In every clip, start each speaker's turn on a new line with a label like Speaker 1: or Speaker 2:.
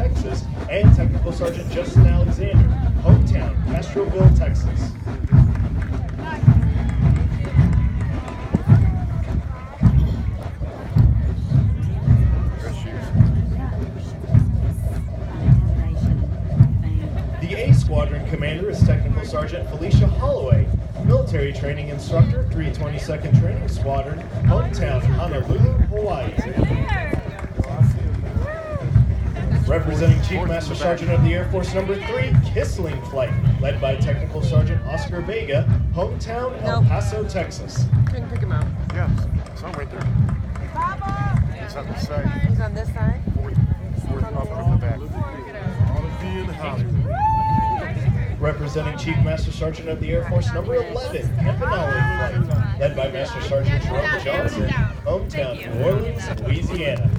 Speaker 1: Texas, and Technical Sergeant Justin Alexander, hometown, Castroville, Texas. The A Squadron Commander is Technical Sergeant Felicia Holloway, military training instructor, 322nd Training Squadron, hometown, Honolulu, Hawaii. Representing Chief Master Sergeant of the Air Force Number 3, Kissling Flight, led by Technical Sergeant Oscar Vega, hometown, El Paso, Texas.
Speaker 2: Couldn't pick him out.
Speaker 3: Yeah, some right there. He's on this side.
Speaker 2: He's on this side?
Speaker 3: Fourth up from the back.
Speaker 1: Representing Chief Master Sergeant of the Air Force Number 11, Campanelli Flight, led by Master Sergeant Jerome Johnson, hometown, New Orleans, Louisiana.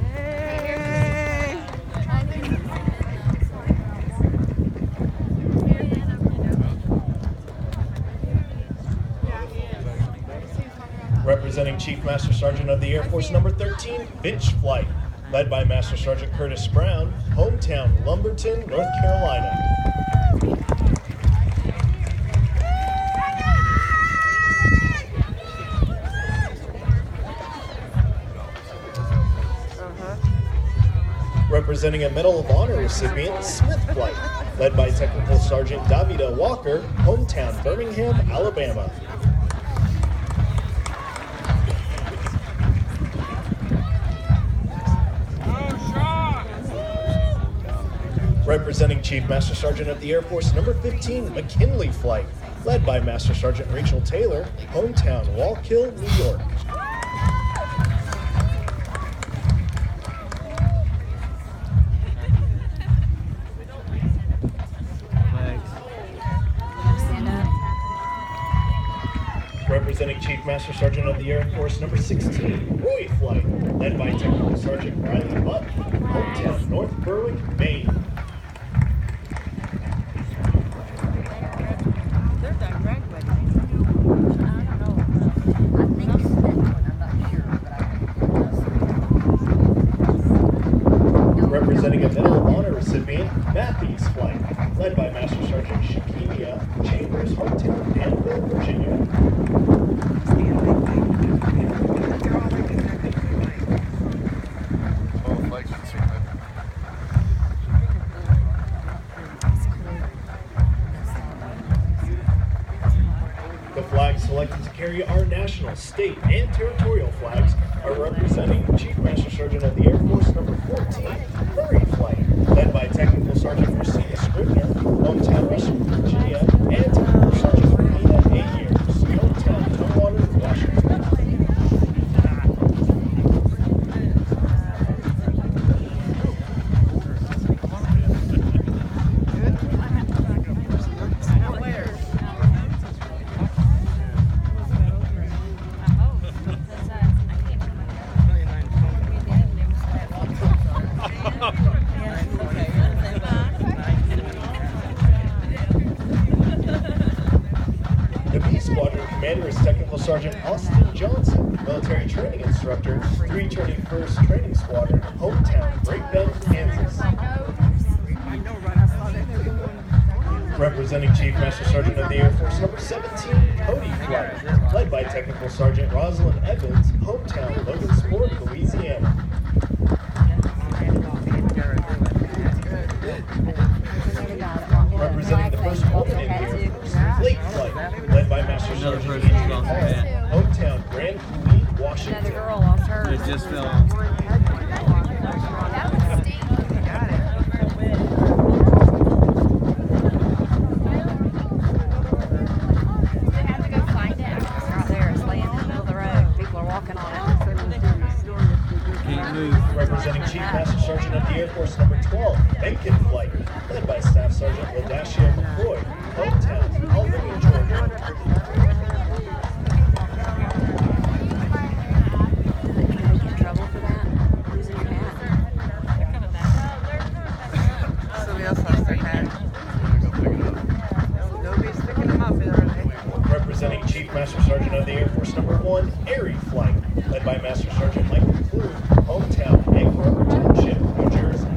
Speaker 1: Representing Chief Master Sergeant of the Air Force Number 13, Finch Flight, led by Master Sergeant Curtis Brown, hometown, Lumberton, North Carolina. Representing a Medal of Honor recipient, Smith Flight, led by Technical Sergeant Davida Walker, hometown, Birmingham, Alabama. Representing Chief Master Sergeant of the Air Force Number 15, McKinley Flight, led by Master Sergeant Rachel Taylor, hometown, Wallkill, New York. Representing Chief Master Sergeant of the Air Force Number 16, Roy Flight, led by Technical Sergeant Riley Buck, hometown, North Berwick, Maine.
Speaker 2: They're done graduating. I don't know. I think it's that one. I'm not sure, but I
Speaker 1: Representing a Medal of Honor recipient, Matthews Flight, led by Master Sergeant Shakimia Chambers, hometown, Danville, Virginia. The flags selected to carry our national, state, and territorial flags are representing Chief Master Sergeant of the Air Force Number 14, Murray Flight, led by Technical Sergeant Christina Scribner, hometown, Western Virginia, and Technical Sergeant Regina A. Years, hometown, Tumwater, Washington. The B Squadron Commander is Technical Sergeant Austin Johnson, military training instructor, 321st Training Squadron, hometown, Great Bend, Kansas. Representing Chief Master Sergeant of the Air Force Number 17, Cody Flight, led by Technical Sergeant Rosalind Evans, hometown, Logansport, Louisiana. Representing the first woman in the Air Force, Lake Flight, led by Master Sergeant Andrew Hall, hometown, Grand Coulee, Washington.
Speaker 2: Another girl lost her.
Speaker 4: It just fell off.
Speaker 1: Representing Chief Master Sergeant of the Air Force Number 12, Bacon Flight, led by Staff Sergeant Ladashia McCoy, hometown, Albany, Georgia. Representing Chief Master Sergeant of the Air Force Number 1, Erie Flight, led by Master Sergeant Michael Kluge, hometown, Egg Harbor Township, New Jersey.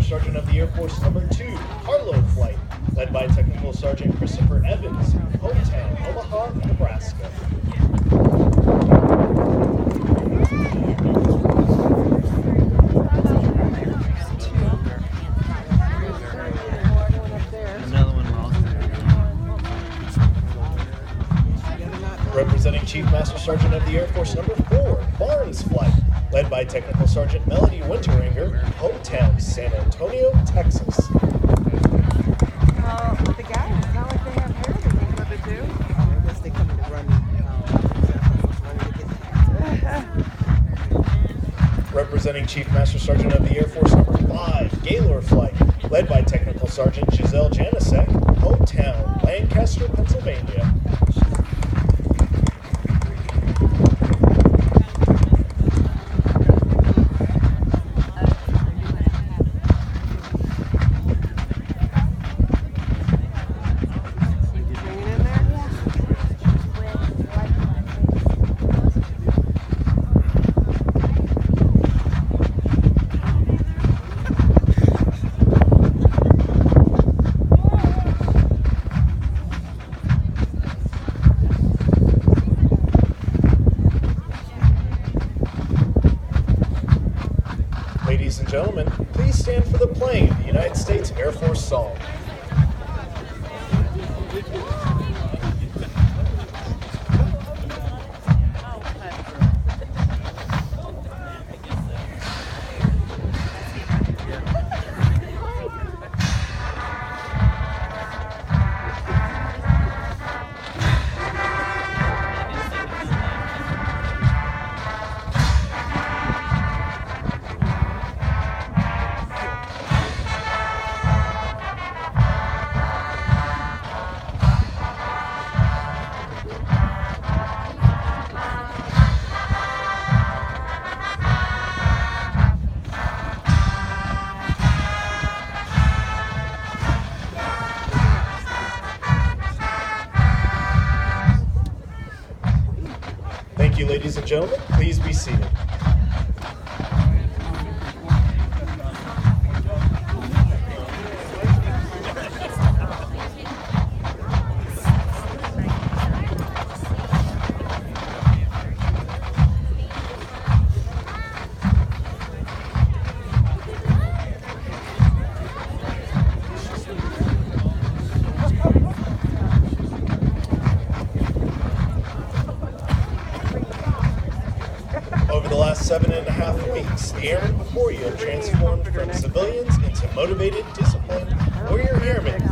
Speaker 1: Master Sergeant of the Air Force Number 2, Carlo Flight, led by Technical Sergeant Christopher Evans, hometown, Omaha, Nebraska. Representing Chief Master Sergeant of the Air Force Number 4, Barnes Flight, led by Technical Sergeant Melody Winteringer, hometown, San Antonio, Texas.
Speaker 3: The guys, it's not like they have hair to think what they do. I guess they come to run.
Speaker 1: Representing Chief Master Sergeant of the Air Force Number 5, Gaylor Flight, led by Technical Sergeant Giselle Janisek, hometown, Lancaster, Pennsylvania. Ladies and gentlemen, please stand for the playing of the United States Air Force Song. Thank you, ladies and gentlemen. Please be seated. Over the last 7.5 weeks, the airmen before you have transformed from civilians into motivated, disciplined warrior airmen.